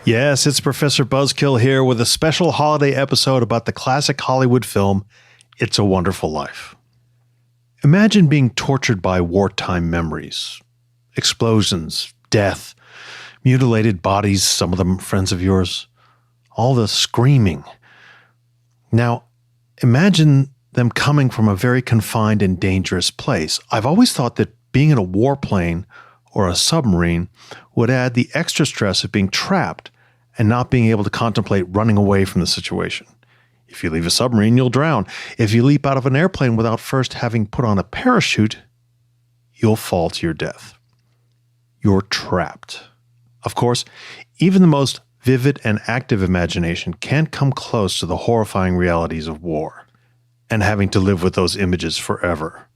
Yes, it's Professor Buzzkill here with a special holiday episode about the classic Hollywood film, It's a Wonderful Life. Imagine being tortured by wartime memories, explosions, death, mutilated bodies, some of them friends of yours, all the screaming. Now, imagine them coming from a very confined and dangerous place. I've always thought that being in a warplane or a submarine would add the extra stress of being trapped and not being able to contemplate running away from the situation. If you leave a submarine, you'll drown. If you leap out of an airplane without first having put on a parachute, you'll fall to your death. You're trapped. Of course, even the most vivid and active imagination can't come close to the horrifying realities of war and having to live with those images forever.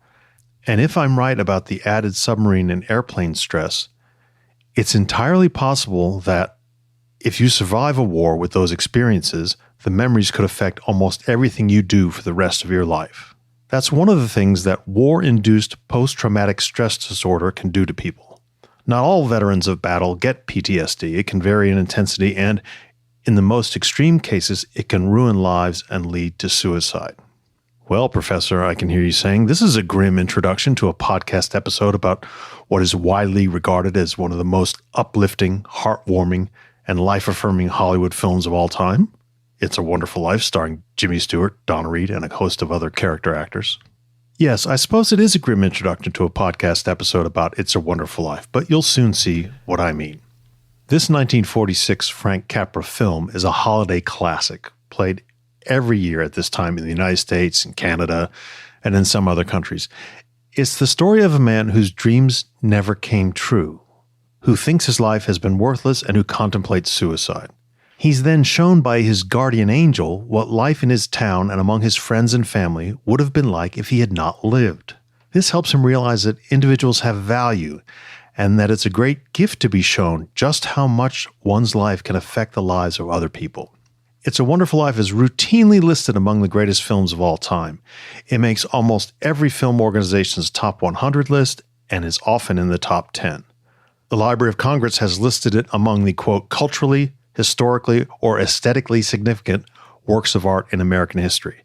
And if I'm right about the added submarine and airplane stress, it's entirely possible that if you survive a war with those experiences, the memories could affect almost everything you do for the rest of your life. That's one of the things that war-induced post-traumatic stress disorder can do to people. Not all veterans of battle get PTSD. It can vary in intensity, and in the most extreme cases, it can ruin lives and lead to suicide. Well, Professor, I can hear you saying, this is a grim introduction to a podcast episode about what is widely regarded as one of the most uplifting, heartwarming, and life-affirming Hollywood films of all time. It's a Wonderful Life, starring Jimmy Stewart, Donna and a host of other character actors. Yes, I suppose it is a grim introduction to a podcast episode about It's a Wonderful Life, but you'll soon see what I mean. This 1946 Frank Capra film is a holiday classic, played every year at this time in the United States and Canada and in some other countries. It's the story of a man whose dreams never came true, who thinks his life has been worthless and who contemplates suicide. He's then shown by his guardian angel what life in his town and among his friends and family would have been like if he had not lived. This helps him realize that individuals have value and that it's a great gift to be shown just how much one's life can affect the lives of other people. It's a Wonderful Life is routinely listed among the greatest films of all time. It makes almost every film organization's top 100 list and is often in the top 10. The Library of Congress has listed it among the, quote, culturally, historically, or aesthetically significant works of art in American history,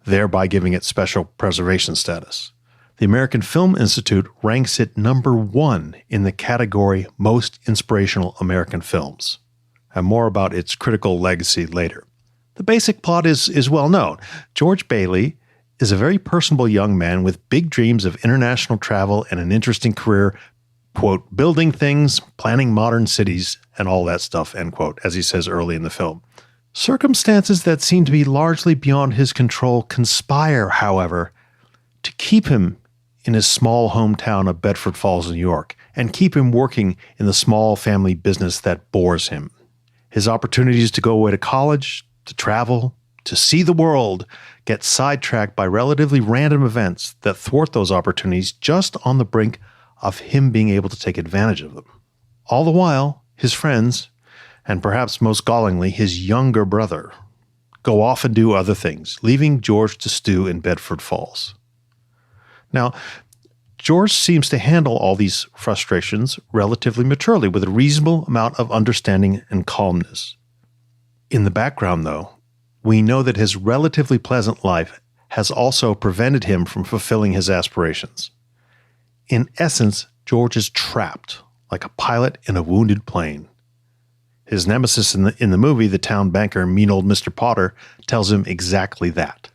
thereby giving it special preservation status. The American Film Institute ranks it number 1 in the category Most Inspirational American Films. And more about its critical legacy later. The basic plot is well known. George Bailey is a very personable young man with big dreams of international travel and an interesting career, quote, building things, planning modern cities, and all that stuff, end quote, as he says early in the film. Circumstances that seem to be largely beyond his control conspire, however, to keep him in his small hometown of Bedford Falls, New York, and keep him working in the small family business that bores him. His opportunities to go away to college, to travel, to see the world, get sidetracked by relatively random events that thwart those opportunities just on the brink of him being able to take advantage of them. All the while, his friends, and perhaps most gallingly, his younger brother, go off and do other things, leaving George to stew in Bedford Falls. Now, George seems to handle all these frustrations relatively maturely with a reasonable amount of understanding and calmness. In the background, though, we know that his relatively pleasant life has also prevented him from fulfilling his aspirations. In essence, George is trapped, like a pilot in a wounded plane. His nemesis in the movie, the town banker, mean old Mr. Potter, tells him exactly that.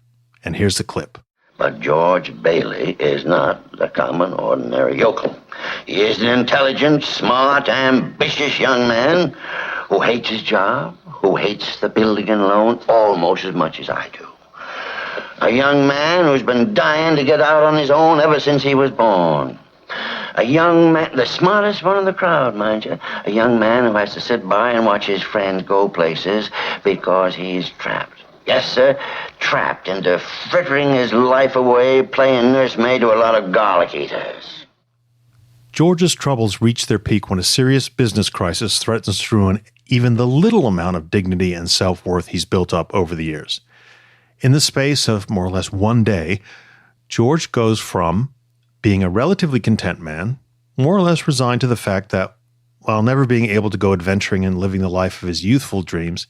And here's the clip. But George Bailey is not the common, ordinary yokel. He is an intelligent, smart, ambitious young man who hates his job, who hates the building and loan almost as much as I do. A young man who's been dying to get out on his own ever since he was born. A young man, the smartest one in the crowd, mind you. A young man who has to sit by and watch his friends go places because he's trapped. Yes, sir, trapped into frittering his life away playing nursemaid to a lot of garlic eaters. George's troubles reach their peak when a serious business crisis threatens to ruin even the little amount of dignity and self-worth he's built up over the years. In the space of more or less one day, George goes from being a relatively content man, more or less resigned to the fact that while never being able to go adventuring and living the life of his youthful dreams,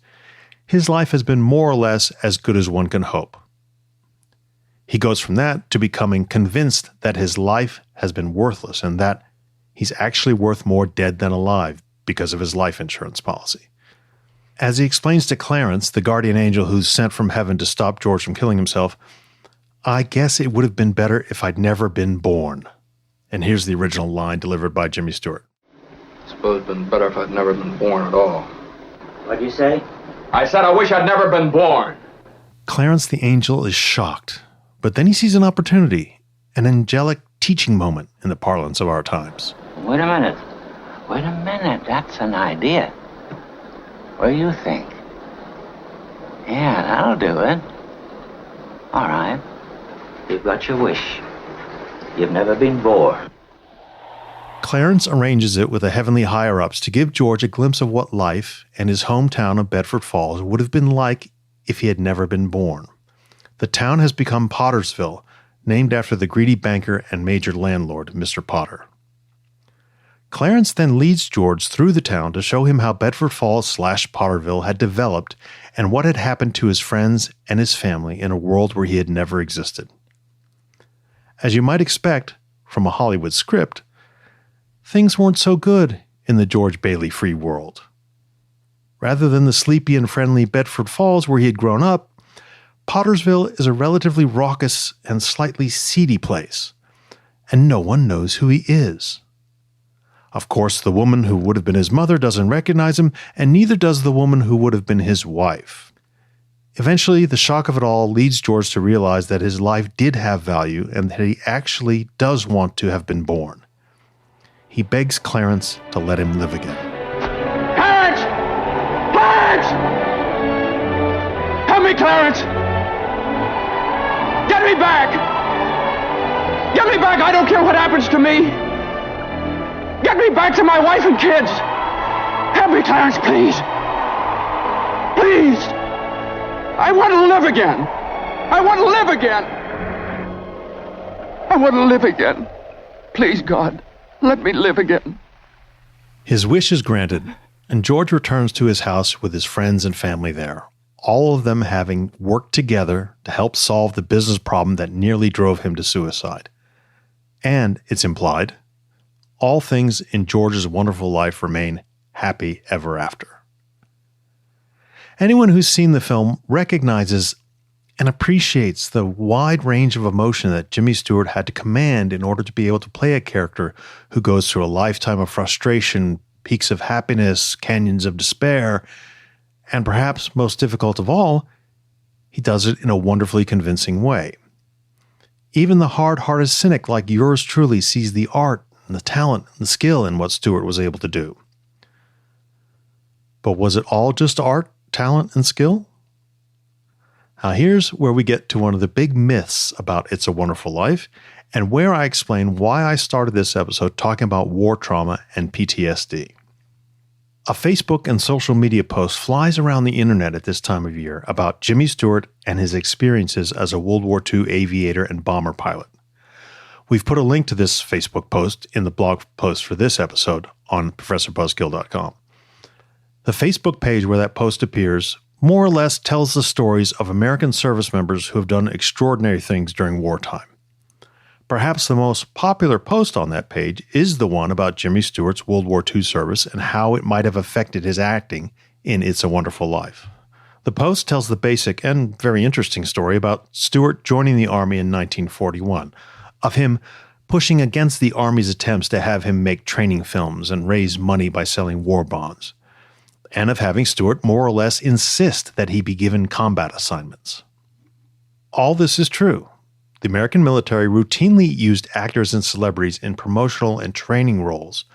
his life has been more or less as good as one can hope. He goes from that to becoming convinced that his life has been worthless and that he's actually worth more dead than alive because of his life insurance policy. As he explains to Clarence, the guardian angel who's sent from heaven to stop George from killing himself, "I guess it would have been better if I'd never been born." And here's the original line delivered by Jimmy Stewart. I suppose it'd been better if I'd never been born at all. What'd you say? I said I wish I'd never been born. Clarence the angel is shocked, but then he sees an opportunity, an angelic teaching moment in the parlance of our times. Wait a minute. That's an idea. What do you think? Yeah, that'll do it. All right. You've got your wish. You've never been born. Clarence arranges it with the heavenly higher-ups to give George a glimpse of what life and his hometown of Bedford Falls would have been like if he had never been born. The town has become Pottersville, named after the greedy banker and major landlord, Mr. Potter. Clarence then leads George through the town to show him how Bedford Falls/Potterville had developed and what had happened to his friends and his family in a world where he had never existed. As you might expect from a Hollywood script, things weren't so good in the George Bailey free world. Rather than the sleepy and friendly Bedford Falls where he had grown up, Pottersville is a relatively raucous and slightly seedy place, and no one knows who he is. Of course, the woman who would have been his mother doesn't recognize him, and neither does the woman who would have been his wife. Eventually, the shock of it all leads George to realize that his life did have value and that he actually does want to have been born. He begs Clarence to let him live again. Clarence! Clarence! Help me, Clarence! Get me back! Get me back! I don't care what happens to me! Get me back to my wife and kids! Help me, Clarence, please! Please! I want to live again! I want to live again! I want to live again! Please, God, let me live again. His wish is granted, and George returns to his house with his friends and family there, all of them having worked together to help solve the business problem that nearly drove him to suicide. And, it's implied, all things in George's wonderful life remain happy ever after. Anyone who's seen the film recognizes and appreciates the wide range of emotion that Jimmy Stewart had to command in order to be able to play a character who goes through a lifetime of frustration, peaks of happiness, canyons of despair, and perhaps most difficult of all, he does it in a wonderfully convincing way. Even the hard-hearted cynic like yours truly sees the art and the talent and the skill in what Stewart was able to do. But was it all just art, talent, and skill? Now here's where we get to one of the big myths about It's a Wonderful Life, and where I explain why I started this episode talking about war trauma and PTSD. A Facebook and social media post flies around the internet at this time of year about Jimmy Stewart and his experiences as a World War II aviator and bomber pilot. We've put a link to this Facebook post in the blog post for this episode on ProfessorBuzzkill.com. The Facebook page where that post appears more or less tells the stories of American service members who have done extraordinary things during wartime. Perhaps the most popular post on that page is the one about Jimmy Stewart's World War II service and how it might have affected his acting in It's a Wonderful Life. The post tells the basic and very interesting story about Stewart joining the Army in 1941, of him pushing against the Army's attempts to have him make training films and raise money by selling war bonds, and of having Stewart more or less insist that he be given combat assignments. All this is true. The American military routinely used actors and celebrities in promotional and training roles,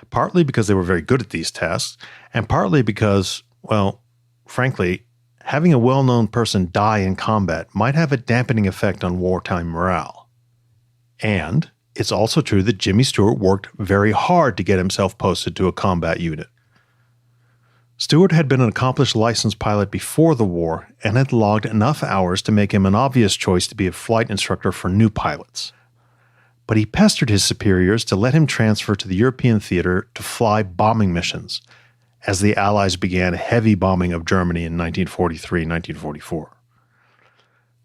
partly because they were very good at these tasks, and partly because, well, frankly, having a well-known person die in combat might have a dampening effect on wartime morale. And it's also true that Jimmy Stewart worked very hard to get himself posted to a combat unit. Stewart had been an accomplished licensed pilot before the war and had logged enough hours to make him an obvious choice to be a flight instructor for new pilots. but he pestered his superiors to let him transfer to the European theater to fly bombing missions as the Allies began heavy bombing of Germany in 1943-1944.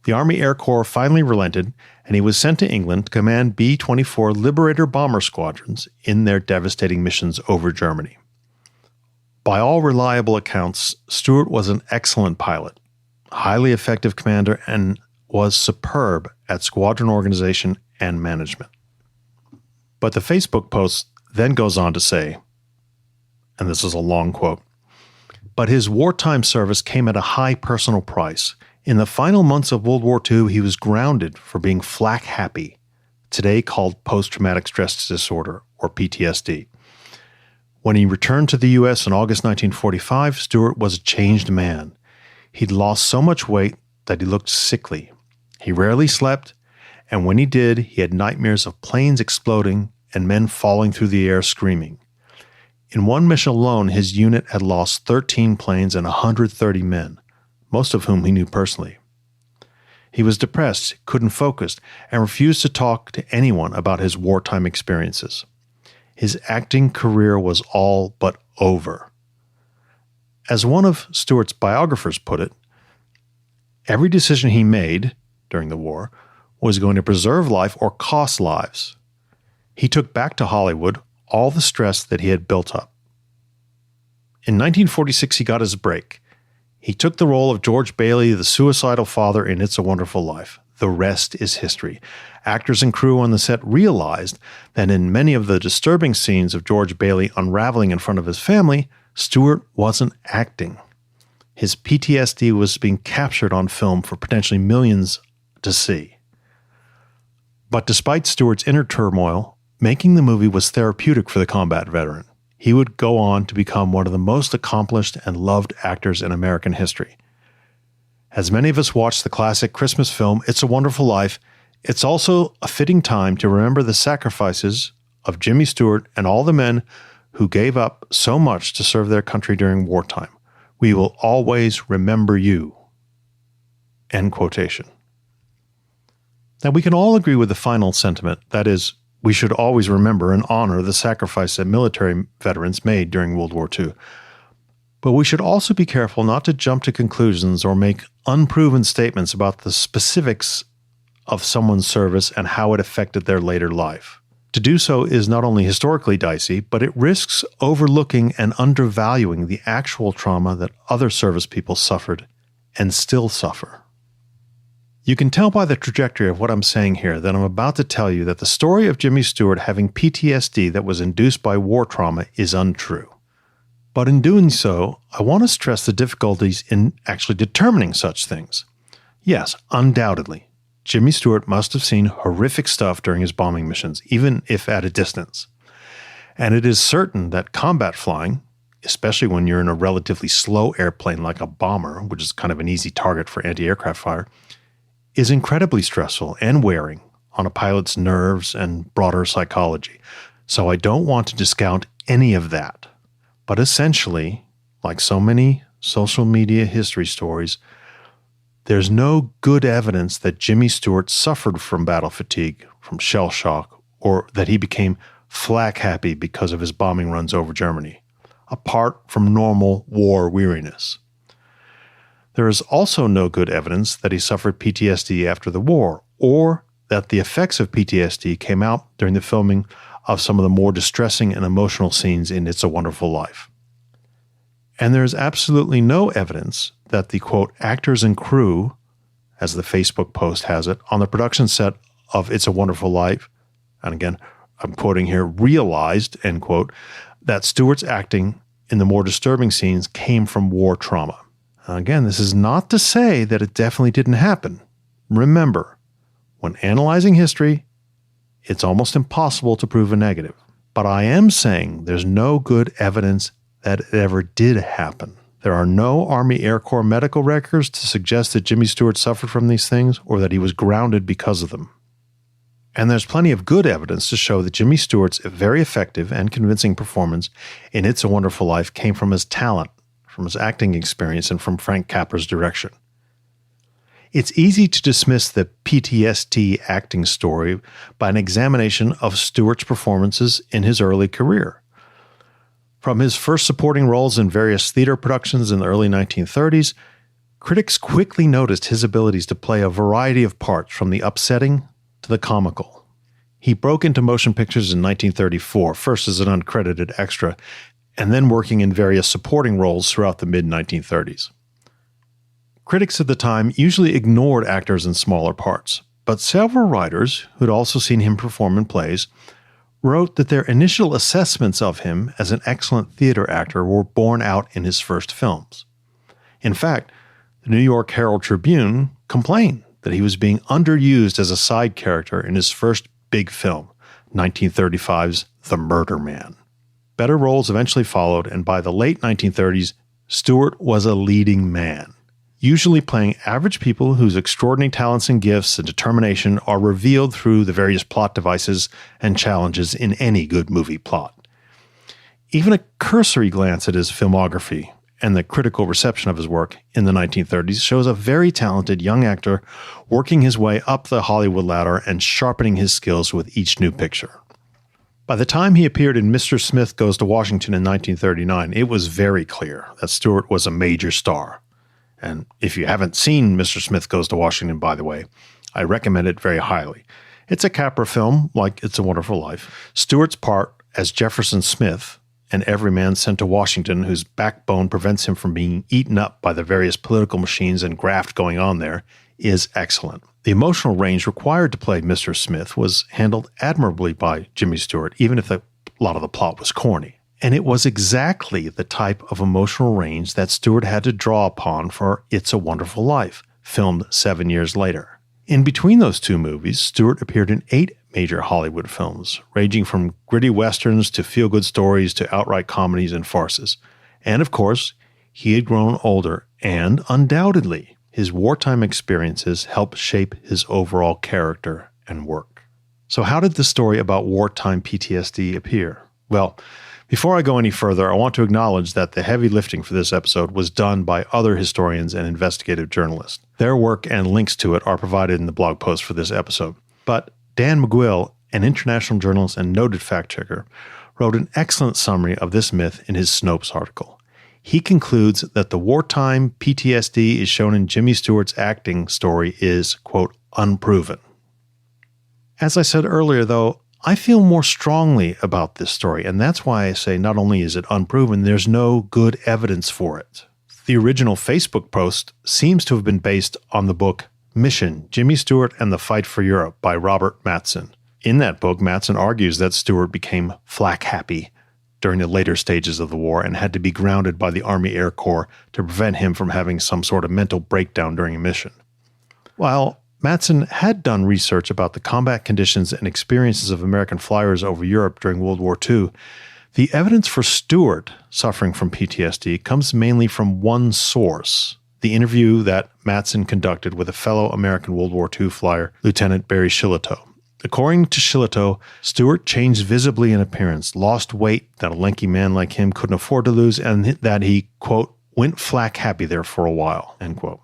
The Army Air Corps finally relented, and he was sent to England to command B-24 Liberator bomber squadrons in their devastating missions over Germany. By all reliable accounts, Stewart was an excellent pilot, highly effective commander, and was superb at squadron organization and management. But the Facebook post then goes on to say, and this is a long quote, "But his wartime service came at a high personal price. In the final months of World War II, he was grounded for being flak happy, today called post-traumatic stress disorder, or PTSD. When he returned to the U.S. in August 1945, Stewart was a changed man. He'd lost so much weight that he looked sickly. He rarely slept, and when he did, he had nightmares of planes exploding and men falling through the air screaming. In one mission alone, his unit had lost 13 planes and 130 men, most of whom he knew personally. He was depressed, couldn't focus, and refused to talk to anyone about his wartime experiences. His acting career was all but over." As one of Stewart's biographers put it, every decision he made during the war was going to preserve life or cost lives. He took back to Hollywood all the stress that he had built up. In 1946, he got his break. He took the role of George Bailey, the suicidal father in It's a Wonderful Life. The rest is history. Actors and crew on the set realized that in many of the disturbing scenes of George Bailey unraveling in front of his family, Stewart wasn't acting. His PTSD was being captured on film for potentially millions to see. But despite Stewart's inner turmoil, making the movie was therapeutic for the combat veteran. He would go on to become one of the most accomplished and loved actors in American history. As many of us watch the classic Christmas film, It's a Wonderful Life, it's also a fitting time to remember the sacrifices of Jimmy Stewart and all the men who gave up so much to serve their country during wartime. We will always remember you. End quotation. Now, we can all agree with the final sentiment, that is, we should always remember and honor the sacrifice that military veterans made during World War II. But we should also be careful not to jump to conclusions or make unproven statements about the specifics of someone's service and how it affected their later life. To do so is not only historically dicey, but it risks overlooking and undervaluing the actual trauma that other service people suffered and still suffer. You can tell by the trajectory of what I'm saying here that I'm about to tell you that the story of Jimmy Stewart having PTSD that was induced by war trauma is untrue. But in doing so, I want to stress the difficulties in actually determining such things. Yes, undoubtedly, Jimmy Stewart must have seen horrific stuff during his bombing missions, even if at a distance. And it is certain that combat flying, especially when you're in a relatively slow airplane like a bomber, which is kind of an easy target for anti-aircraft fire, is incredibly stressful and wearing on a pilot's nerves and broader psychology. So I don't want to discount any of that. But essentially, like so many social media history stories, there's no good evidence that Jimmy Stewart suffered from battle fatigue, from shell shock, or that he became flak happy because of his bombing runs over Germany, apart from normal war weariness. There is also no good evidence that he suffered PTSD after the war, or that the effects of PTSD came out during the filming of some of the more distressing and emotional scenes in It's a Wonderful Life. And there is absolutely no evidence that the, quote, actors and crew, as the Facebook post has it, on the production set of It's a Wonderful Life, and again, I'm quoting here, realized, end quote, that Stewart's acting in the more disturbing scenes came from war trauma. Again, this is not to say that it definitely didn't happen. Remember, when analyzing history, it's almost impossible to prove a negative. But I am saying there's no good evidence that it ever did happen. There are no Army Air Corps medical records to suggest that Jimmy Stewart suffered from these things or that he was grounded because of them. And there's plenty of good evidence to show that Jimmy Stewart's very effective and convincing performance in It's a Wonderful Life came from his talent, from his acting experience, and from Frank Capra's direction. It's easy to dismiss the PTSD acting story by an examination of Stewart's performances in his early career. From his first supporting roles in various theater productions in the early 1930s, critics quickly noticed his abilities to play a variety of parts from the upsetting to the comical. He broke into motion pictures in 1934, first as an uncredited extra, and then working in various supporting roles throughout the mid-1930s. Critics at the time usually ignored actors in smaller parts, but several writers, who'd also seen him perform in plays, wrote that their initial assessments of him as an excellent theater actor were borne out in his first films. In fact, the New York Herald Tribune complained that he was being underused as a side character in his first big film, 1935's The Murder Man. Better roles eventually followed, and by the late 1930s, Stewart was a leading man, usually playing average people whose extraordinary talents and gifts and determination are revealed through the various plot devices and challenges in any good movie plot. Even a cursory glance at his filmography and the critical reception of his work in the 1930s shows a very talented young actor working his way up the Hollywood ladder and sharpening his skills with each new picture. By the time he appeared in Mr. Smith Goes to Washington in 1939, it was very clear that Stewart was a major star. And if you haven't seen Mr. Smith Goes to Washington, by the way, I recommend it very highly. It's a Capra film, like It's a Wonderful Life. Stewart's part as Jefferson Smith, an everyman sent to Washington whose backbone prevents him from being eaten up by the various political machines and graft going on there, is excellent. The emotional range required to play Mr. Smith was handled admirably by Jimmy Stewart, even if a lot of the plot was corny. And it was exactly the type of emotional range that Stewart had to draw upon for It's a Wonderful Life, filmed 7 years later. In between those two movies, Stewart appeared in 8 major Hollywood films, ranging from gritty westerns to feel-good stories to outright comedies and farces. And of course, he had grown older, and undoubtedly, his wartime experiences helped shape his overall character and work. So how did the story about wartime PTSD appear? Well, before I go any further, I want to acknowledge that the heavy lifting for this episode was done by other historians and investigative journalists. Their work and links to it are provided in the blog post for this episode. But Dan McGuill, an international journalist and noted fact-checker, wrote an excellent summary of this myth in his Snopes article. He concludes that the wartime PTSD is shown in Jimmy Stewart's acting story is, quote, unproven. As I said earlier, though, I feel more strongly about this story, and that's why I say not only is it unproven, there's no good evidence for it. The original Facebook post seems to have been based on the book Mission, Jimmy Stewart and the Fight for Europe by Robert Matson. In that book, Matson argues that Stewart became flak happy during the later stages of the war and had to be grounded by the Army Air Corps to prevent him from having some sort of mental breakdown during a mission. While Matson had done research about the combat conditions and experiences of American flyers over Europe during World War II, the evidence for Stewart suffering from PTSD comes mainly from one source, the interview that Matson conducted with a fellow American World War II flyer, Lieutenant Barry Shillitoe. According to Shillitoe, Stewart changed visibly in appearance, lost weight that a lanky man like him couldn't afford to lose, and that he, quote, went flak happy there for a while, end quote.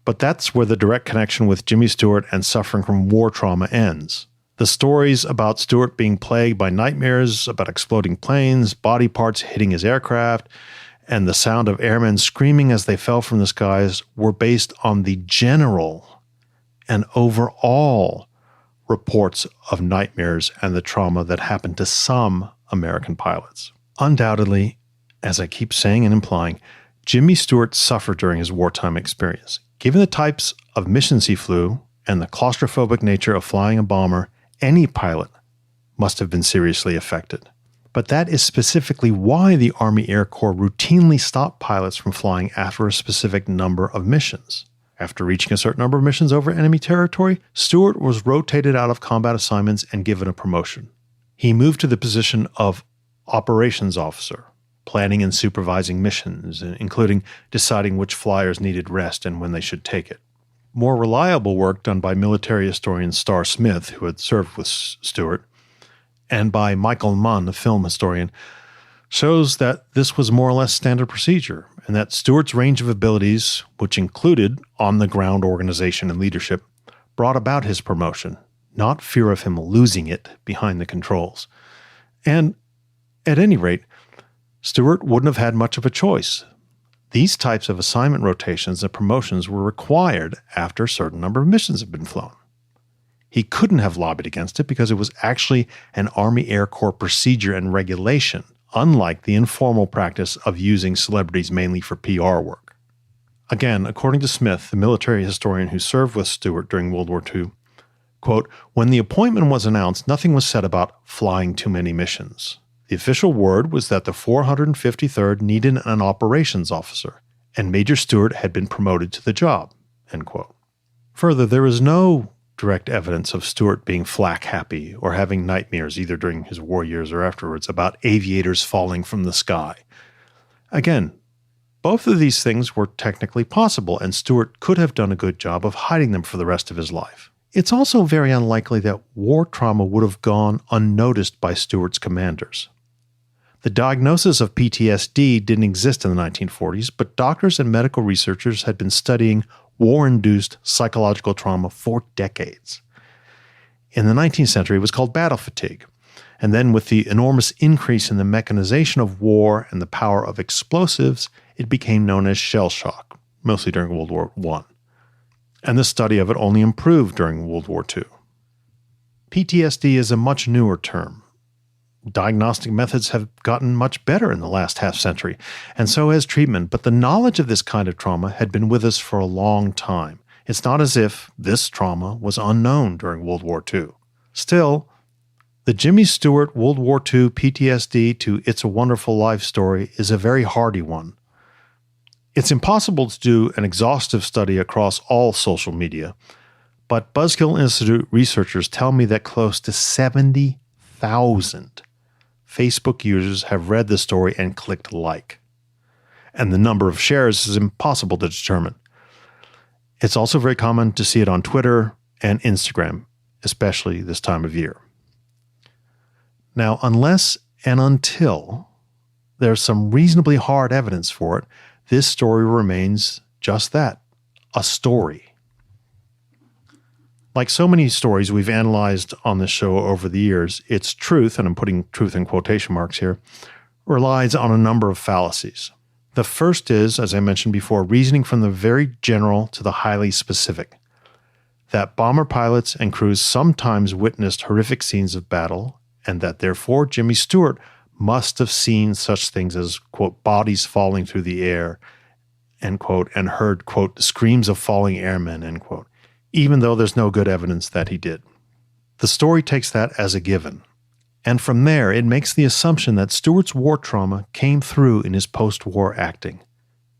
But that's where the direct connection with Jimmy Stewart and suffering from war trauma ends. The stories about Stewart being plagued by nightmares about exploding planes, body parts hitting his aircraft, and the sound of airmen screaming as they fell from the skies were based on the general and overall reports of nightmares and the trauma that happened to some American pilots. Undoubtedly, as I keep saying and implying, Jimmy Stewart suffered during his wartime experience. Given the types of missions he flew and the claustrophobic nature of flying a bomber, any pilot must have been seriously affected. But that is specifically why the Army Air Corps routinely stopped pilots from flying after a specific number of missions. After reaching a certain number of missions over enemy territory, Stewart was rotated out of combat assignments and given a promotion. He moved to the position of operations officer, planning and supervising missions, including deciding which flyers needed rest and when they should take it. More reliable work done by military historian Starr Smith, who had served with Stewart, and by Michael Munn, a film historian, shows that this was more or less standard procedure, and that Stewart's range of abilities, which included on-the-ground organization and leadership, brought about his promotion, not fear of him losing it behind the controls. And, at any rate, Stewart wouldn't have had much of a choice. These types of assignment rotations and promotions were required after a certain number of missions had been flown. He couldn't have lobbied against it because it was actually an Army Air Corps procedure and regulation, unlike the informal practice of using celebrities mainly for PR work. Again, according to Smith, the military historian who served with Stewart during World War II, quote, "When the appointment was announced, nothing was said about flying too many missions. The official word was that the 453rd needed an operations officer, and Major Stewart had been promoted to the job," end quote. Further, there is no direct evidence of Stewart being flak happy or having nightmares either during his war years or afterwards about aviators falling from the sky. Again, both of these things were technically possible, and Stewart could have done a good job of hiding them for the rest of his life. It's also very unlikely that war trauma would have gone unnoticed by Stewart's commanders. The diagnosis of PTSD didn't exist in the 1940s, but doctors and medical researchers had been studying war-induced psychological trauma for decades. In the 19th century, it was called battle fatigue. And then with the enormous increase in the mechanization of war and the power of explosives, it became known as shell shock, mostly during World War I. And the study of it only improved during World War II. PTSD is a much newer term. Diagnostic methods have gotten much better in the last half-century, and so has treatment, but the knowledge of this kind of trauma had been with us for a long time. It's not as if this trauma was unknown during World War II. Still, the Jimmy Stewart World War II PTSD to It's a Wonderful Life story is a very hardy one. It's impossible to do an exhaustive study across all social media, but Buzzkill Institute researchers tell me that close to 70,000 Facebook users have read the story and clicked like. And the number of shares is impossible to determine. It's also very common to see it on Twitter and Instagram, especially this time of year. Now, unless and until there's some reasonably hard evidence for it, this story remains just that, a story. Like so many stories we've analyzed on this show over the years, its truth, and I'm putting truth in quotation marks here, relies on a number of fallacies. The first is, as I mentioned before, reasoning from the very general to the highly specific. That bomber pilots and crews sometimes witnessed horrific scenes of battle, and that therefore Jimmy Stewart must have seen such things as, quote, bodies falling through the air, end quote, and heard, quote, screams of falling airmen, end quote, even though there's no good evidence that he did. The story takes that as a given. And from there, it makes the assumption that Stewart's war trauma came through in his post-war acting,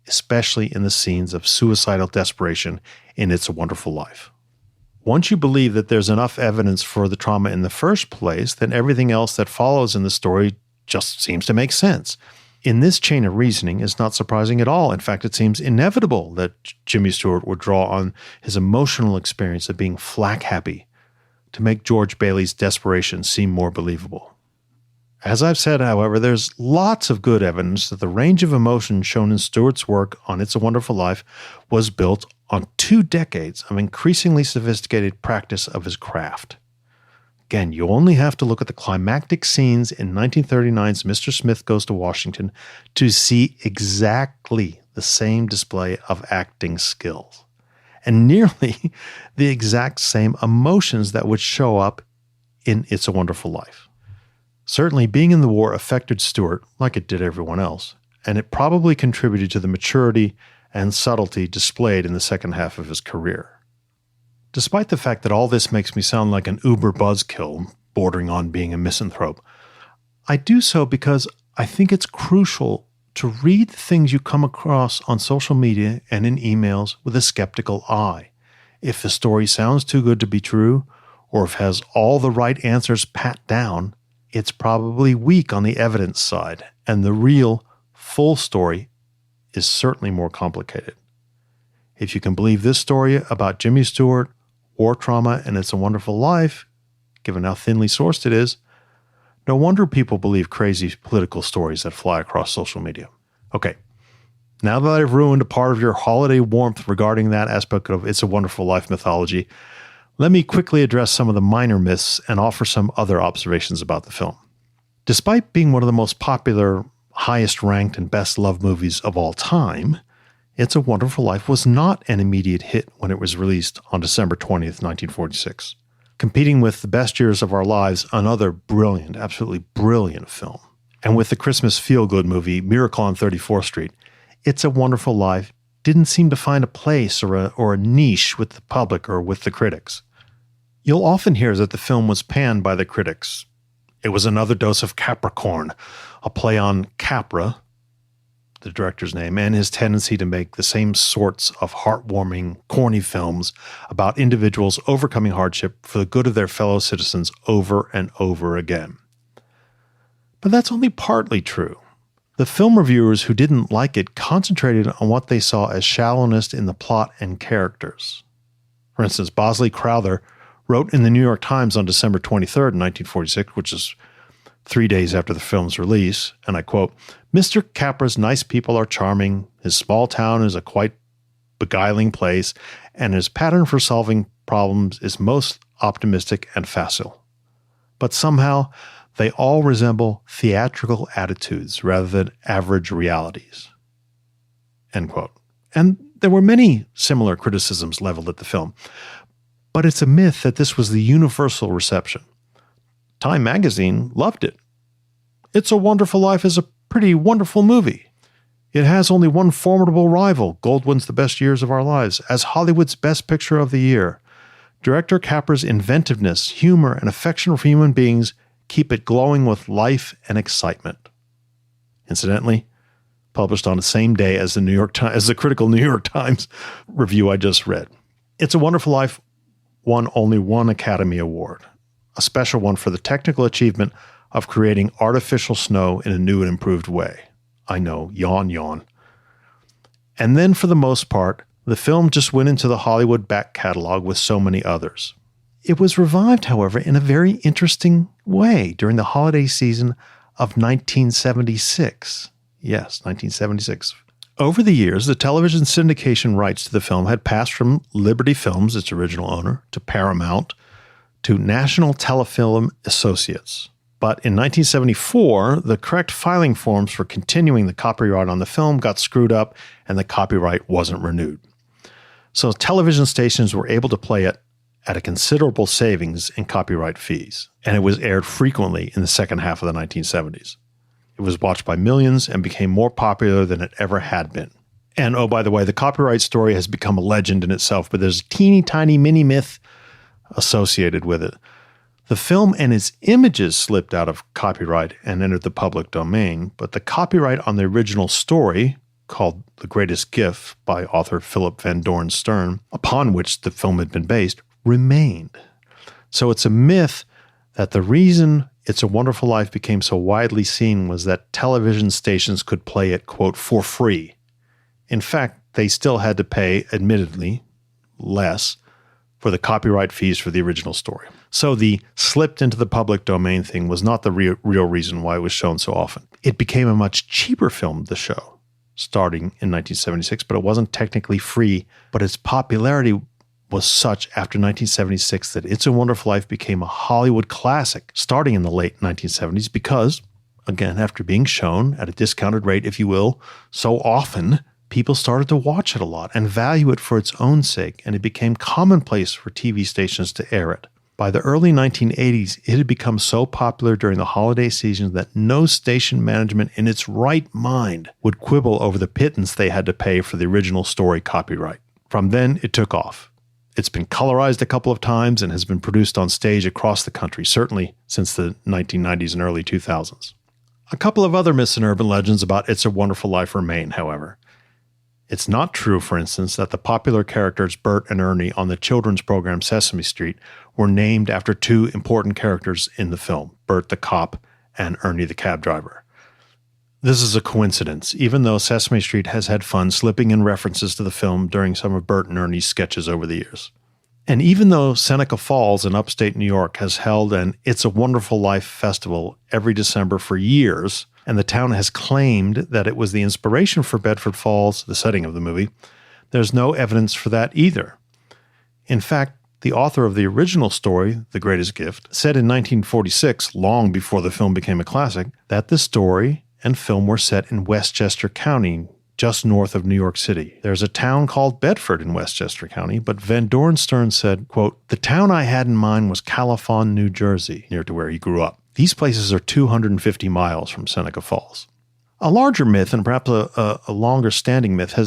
especially in the scenes of suicidal desperation in It's a Wonderful Life. Once you believe that there's enough evidence for the trauma in the first place, then everything else that follows in the story just seems to make sense. In this chain of reasoning, it's not surprising at all. In fact, it seems inevitable that Jimmy Stewart would draw on his emotional experience of being flak happy to make George Bailey's desperation seem more believable. As I've said, however, there's lots of good evidence that the range of emotion shown in Stewart's work on It's a Wonderful Life was built on 2 decades of increasingly sophisticated practice of his craft. Again, you only have to look at the climactic scenes in 1939's Mr. Smith Goes to Washington to see exactly the same display of acting skills, and nearly the exact same emotions that would show up in It's a Wonderful Life. Certainly, being in the war affected Stewart like it did everyone else, and it probably contributed to the maturity and subtlety displayed in the second half of his career. Despite the fact that all this makes me sound like an uber buzzkill, bordering on being a misanthrope, I do so because I think it's crucial to read the things you come across on social media and in emails with a skeptical eye. If the story sounds too good to be true, or if it has all the right answers pat down, it's probably weak on the evidence side, and the real, full story is certainly more complicated. If you can believe this story about Jimmy Stewart, war trauma, and It's a Wonderful Life, given how thinly sourced it is, No wonder people believe crazy political stories that fly across social media. Okay, now that I've ruined a part of your holiday warmth regarding that aspect of It's a Wonderful Life mythology, let me quickly address some of the minor myths and offer some other observations about the film. Despite being one of the most popular, highest ranked, and best loved movies of all time, It's a Wonderful Life was not an immediate hit when it was released on December 20th, 1946, competing with The Best Years of Our Lives, another brilliant, absolutely brilliant film. And with the Christmas feel-good movie Miracle on 34th Street, It's a Wonderful Life didn't seem to find a place or a niche with the public or with the critics. You'll often hear that the film was panned by the critics. It was another dose of Capricorn, a play on Capra, the director's name, and his tendency to make the same sorts of heartwarming, corny films about individuals overcoming hardship for the good of their fellow citizens over and over again. But that's only partly true. The film reviewers who didn't like it concentrated on what they saw as shallowness in the plot and characters. For instance, Bosley Crowther wrote in the New York Times on December 23rd, 1946, which is 3 days after the film's release, and I quote, "Mr. Capra's nice people are charming, his small town is a quite beguiling place, and his pattern for solving problems is most optimistic and facile. But somehow, they all resemble theatrical attitudes rather than average realities." End quote. And there were many similar criticisms leveled at the film, but it's a myth that this was the universal reception. Time magazine loved it. It's a Wonderful Life is a pretty wonderful movie. It has only one formidable rival, Goldwyn's The Best Years of Our Lives, as Hollywood's best picture of the year. Director Capra's inventiveness, humor, and affection for human beings keep it glowing with life and excitement. Incidentally, published on the same day as the critical New York Times review I just read. It's a Wonderful Life won only one Academy Award, a special one for the technical achievement of creating artificial snow in a new and improved way. I know, yawn, yawn. And then for the most part, the film just went into the Hollywood back catalog with so many others. It was revived, however, in a very interesting way during the holiday season of 1976. Yes, 1976. Over the years, the television syndication rights to the film had passed from Liberty Films, its original owner, to Paramount, to National Telefilm Associates. But in 1974, the correct filing forms for continuing the copyright on the film got screwed up and the copyright wasn't renewed. So television stations were able to play it at a considerable savings in copyright fees, and it was aired frequently in the second half of the 1970s. It was watched by millions and became more popular than it ever had been. And oh, by the way, the copyright story has become a legend in itself, but there's a teeny tiny mini myth associated with it. The film and its images slipped out of copyright and entered the public domain, but the copyright on the original story, called The Greatest Gift by author Philip Van Dorn Stern, upon which the film had been based, remained. So it's a myth that the reason It's a Wonderful Life became so widely seen was that television stations could play it, quote, for free. In fact, they still had to pay, admittedly, less for the copyright fees for the original story. So the slipped into the public domain thing was not the real reason why it was shown so often. It became a much cheaper film, the show, starting in 1976, but it wasn't technically free, but its popularity was such after 1976 that It's a Wonderful Life became a Hollywood classic starting in the late 1970s because, again, after being shown at a discounted rate, if you will, so often, people started to watch it a lot and value it for its own sake, and it became commonplace for TV stations to air it. By the early 1980s, it had become so popular during the holiday season that no station management in its right mind would quibble over the pittance they had to pay for the original story copyright. From then, it took off. It's been colorized a couple of times and has been produced on stage across the country, certainly since the 1990s and early 2000s. A couple of other myths and urban legends about It's a Wonderful Life remain, however. It's not true, for instance, that the popular characters Bert and Ernie on the children's program Sesame Street were named after two important characters in the film, Bert the cop and Ernie the cab driver. This is a coincidence, even though Sesame Street has had fun slipping in references to the film during some of Bert and Ernie's sketches over the years. And even though Seneca Falls in upstate New York has held an It's a Wonderful Life festival every December for years, and the town has claimed that it was the inspiration for Bedford Falls, the setting of the movie, there's no evidence for that either. In fact, the author of the original story, The Greatest Gift, said in 1946, long before the film became a classic, that the story and film were set in Westchester County, just north of New York City. There's a town called Bedford in Westchester County, but Van Doren Stern said, quote, "The town I had in mind was Califon, New Jersey, near to where he grew up. These places are 250 miles from Seneca Falls." A larger myth, and perhaps a longer-standing myth,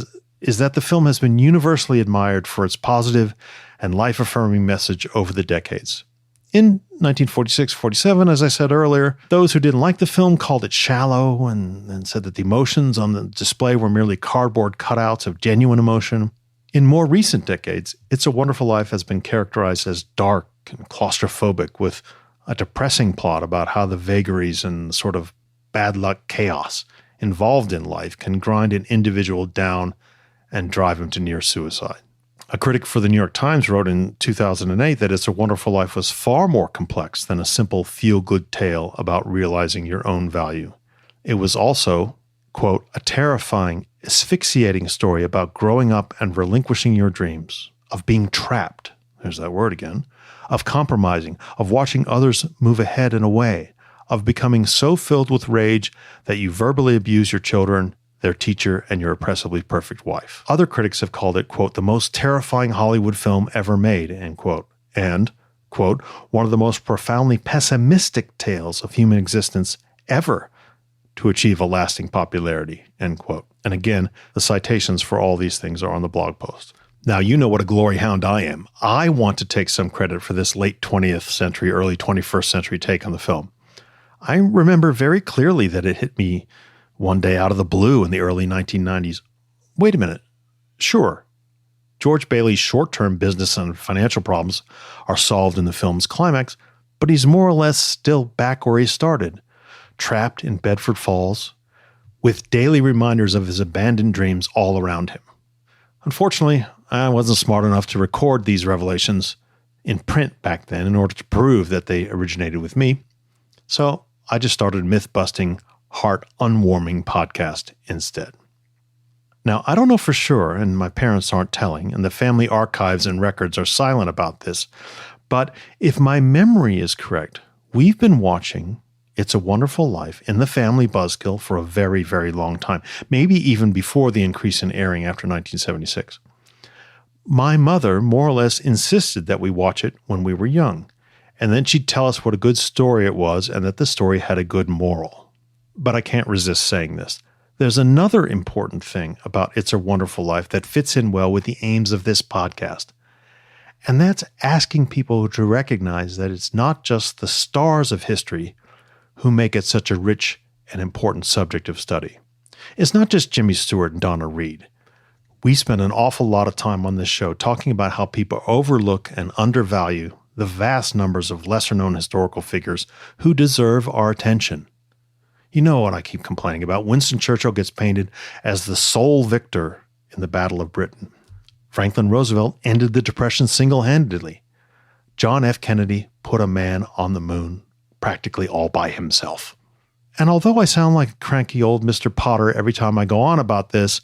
is that the film has been universally admired for its positive and life-affirming message over the decades. In 1946-47, as I said earlier, those who didn't like the film called it shallow and said that the emotions on the display were merely cardboard cutouts of genuine emotion. In more recent decades, It's a Wonderful Life has been characterized as dark and claustrophobic, with a depressing plot about how the vagaries and sort of bad luck chaos involved in life can grind an individual down and drive him to near suicide. A critic for the New York Times wrote in 2008 that It's a Wonderful Life was far more complex than a simple feel-good tale about realizing your own value. It was also, quote, "a terrifying, asphyxiating story about growing up and relinquishing your dreams, of being trapped," there's that word again, "of compromising, of watching others move ahead and away, of becoming so filled with rage that you verbally abuse your children, their teacher, and your oppressively perfect wife." Other critics have called it, quote, "the most terrifying Hollywood film ever made," end quote, and, quote, "one of the most profoundly pessimistic tales of human existence ever to achieve a lasting popularity," end quote. And again, the citations for all these things are on the blog post. Now, you know what a glory hound I am. I want to take some credit for this late 20th century, early 21st century take on the film. I remember very clearly that it hit me one day out of the blue in the early 1990s. Wait a minute. Sure, George Bailey's short-term business and financial problems are solved in the film's climax, but he's more or less still back where he started, trapped in Bedford Falls, with daily reminders of his abandoned dreams all around him. Unfortunately, I wasn't smart enough to record these revelations in print back then in order to prove that they originated with me, so I just started myth-busting, heart-unwarming podcast instead. Now, I don't know for sure, and my parents aren't telling, and the family archives and records are silent about this, but if my memory is correct, we've been watching It's a Wonderful Life in the family buzzkill for a very, very long time, maybe even before the increase in airing after 1976. My mother more or less insisted that we watch it when we were young, and then she'd tell us what a good story it was and that the story had a good moral. But I can't resist saying this. There's another important thing about It's a Wonderful Life that fits in well with the aims of this podcast. And that's asking people to recognize that it's not just the stars of history who make it such a rich and important subject of study. It's not just Jimmy Stewart and Donna Reed. We spend an awful lot of time on this show talking about how people overlook and undervalue the vast numbers of lesser-known historical figures who deserve our attention. You know what I keep complaining about. Winston Churchill gets painted as the sole victor in the Battle of Britain. Franklin Roosevelt ended the Depression single-handedly. John F. Kennedy put a man on the moon practically all by himself. And although I sound like a cranky old Mr. Potter every time I go on about this,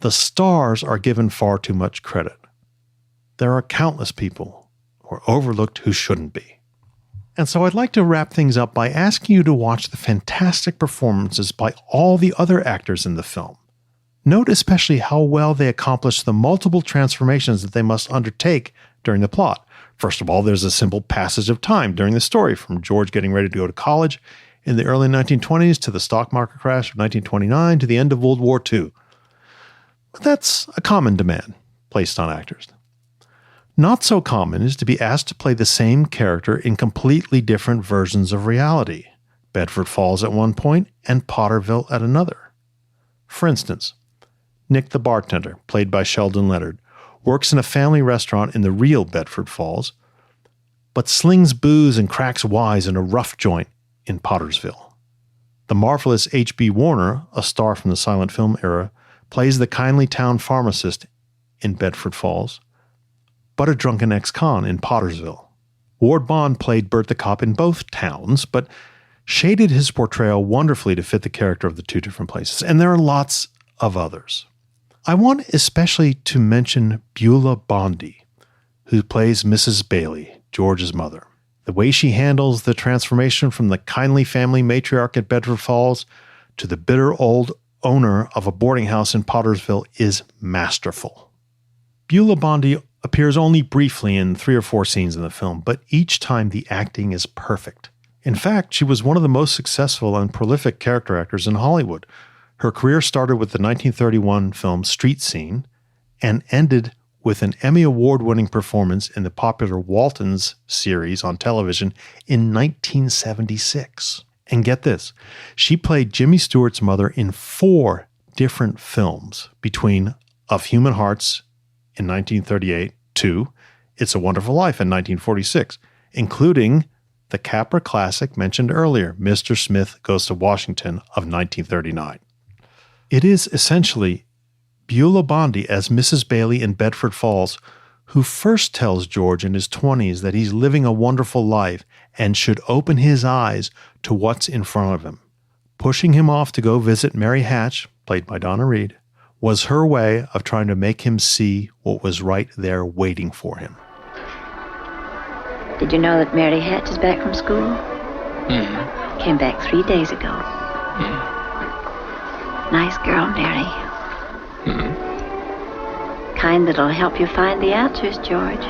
the stars are given far too much credit. There are countless people who are overlooked who shouldn't be. And so I'd like to wrap things up by asking you to watch the fantastic performances by all the other actors in the film. Note especially how well they accomplish the multiple transformations that they must undertake during the plot. First of all, there's a simple passage of time during the story, from George getting ready to go to college in the early 1920s to the stock market crash of 1929 to the end of World War II. But that's a common demand placed on actors. Not so common is to be asked to play the same character in completely different versions of reality, Bedford Falls at one point and Potterville at another. For instance, Nick the bartender, played by Sheldon Leonard, works in a family restaurant in the real Bedford Falls, but slings booze and cracks wise in a rough joint in Pottersville. The marvelous H.B. Warner, a star from the silent film era, plays the kindly town pharmacist in Bedford Falls, but a drunken ex-con in Pottersville. Ward Bond played Bert the cop in both towns, but shaded his portrayal wonderfully to fit the character of the two different places, and there are lots of others. I want especially to mention Beulah Bondi, who plays Mrs. Bailey, George's mother. The way she handles the transformation from the kindly family matriarch at Bedford Falls to the bitter old owner of a boarding house in Pottersville is masterful. Beulah Bondi appears only briefly in 3 or 4 scenes in the film, but each time the acting is perfect. In fact, she was one of the most successful and prolific character actors in Hollywood. Her career started with the 1931 film Street Scene and ended with an Emmy Award-winning performance in the popular Waltons series on television in 1976. And get this, she played Jimmy Stewart's mother in 4 different films between Of Human Hearts in 1938 to It's a Wonderful Life in 1946, including the Capra classic mentioned earlier, Mr. Smith Goes to Washington of 1939. It is essentially Beulah Bondi as Mrs. Bailey in Bedford Falls who first tells George in his 20s that he's living a wonderful life and should open his eyes to what's in front of him. Pushing him off to go visit Mary Hatch, played by Donna Reed, was her way of trying to make him see what was right there waiting for him. Did you know that Mary Hatch is back from school? Mm-hmm. Came back 3 days ago. Mm-hmm. Nice girl, Mary. Mm-hmm. Kind that'll help you find the answers, George.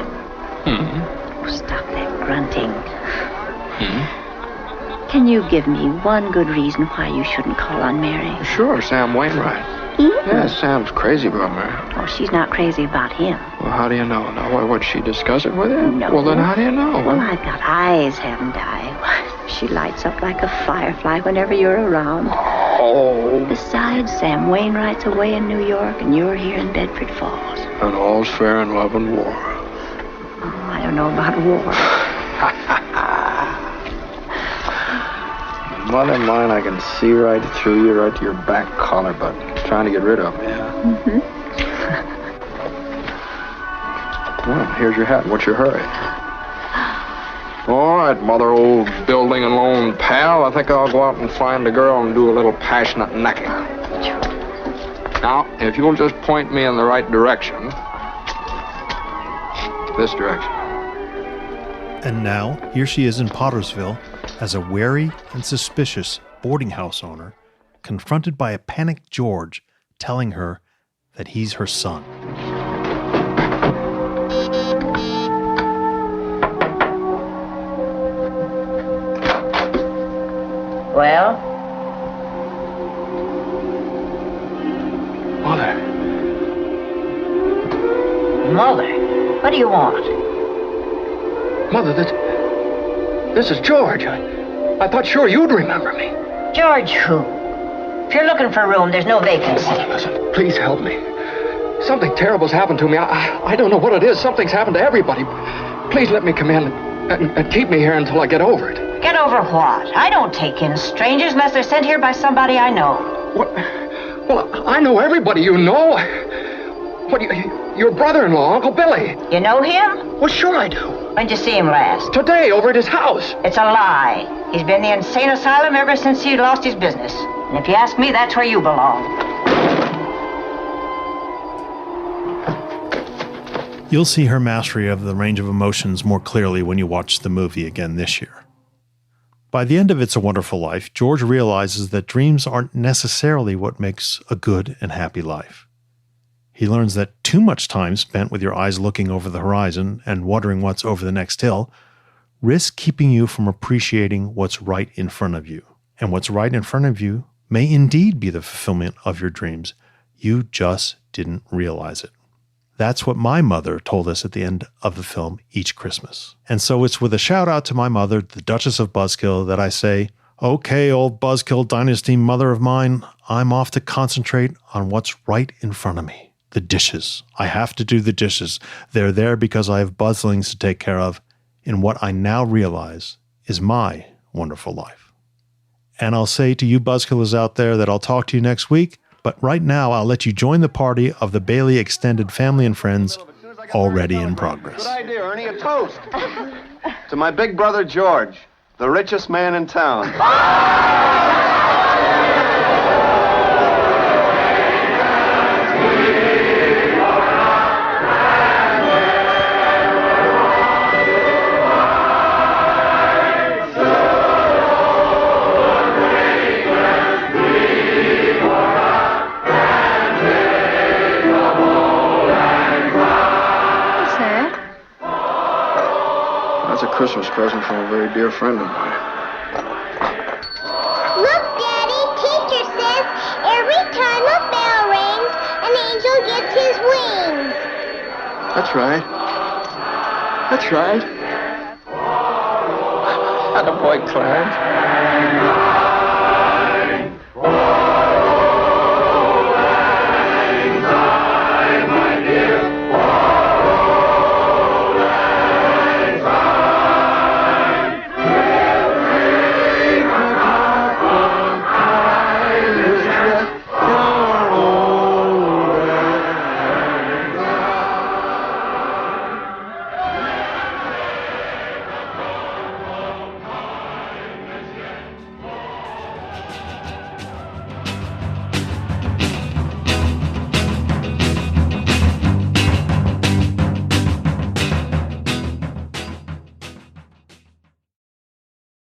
Mm-hmm. Oh, stop that grunting. Mm-hmm. Can you give me one good reason why you shouldn't call on Mary? Sure, Sam Wainwright. Yeah, Sam's crazy about Mary. Oh, she's not crazy about him. Well, how do you know? Now, would she discuss it with him? No. Well, then how do you know? Well, I've got eyes, haven't I? She lights up like a firefly whenever you're around. Oh. Besides, Sam Wainwright's away in New York, and you're here in Bedford Falls. And all's fair in love and war. Oh, I don't know about war. Mother mine, I can see right through you, right to your back collar button. Trying to get rid of me, huh? Mm-hmm. Well, here's your hat. What's your hurry? All right, Mother, old building and loan pal. I think I'll go out and find a girl and do a little passionate necking. Now, if you'll just point me in the right direction. This direction. And now, here she is in Pottersville as a wary and suspicious boarding house owner, confronted by a panicked George telling her that he's her son. Well? Mother. Mother, what do you want? Mother, this is George. I thought sure you'd remember me. George who? If you're looking for a room, there's no vacancy. Mother, listen, please help me. Something terrible's happened to me. I don't know what it is. Something's happened to everybody. Please let me come in and keep me here until I get over it. Get over what? I don't take in strangers unless they're sent here by somebody I know. What? Well, I know everybody you know. What, your brother-in-law, Uncle Billy. You know him? Well, sure I do. When'd you see him last? Today, over at his house. It's a lie. He's been in the insane asylum ever since he lost his business. And if you ask me, that's where you belong. You'll see her mastery of the range of emotions more clearly when you watch the movie again this year. By the end of It's a Wonderful Life, George realizes that dreams aren't necessarily what makes a good and happy life. He learns that too much time spent with your eyes looking over the horizon and wondering what's over the next hill risks keeping you from appreciating what's right in front of you. And what's right in front of you may indeed be the fulfillment of your dreams. You just didn't realize it. That's what my mother told us at the end of the film each Christmas. And so it's with a shout out to my mother, the Duchess of Buzzkill, that I say, okay, old Buzzkill Dynasty mother of mine, I'm off to concentrate on what's right in front of me. The dishes. I have to do the dishes. They're there because I have buzzlings to take care of in what I now realize is my wonderful life. And I'll say to you Buzzkillers out there that I'll talk to you next week. But right now, I'll let you join the party of the Bailey extended family and friends already in progress. Good idea, Ernie. A toast. To my big brother, George, the richest man in town. That's a Christmas present from a very dear friend of mine. Look, Daddy, teacher says every time a bell rings, an angel gets his wings. That's right. That's right. Attaboy, Clarence.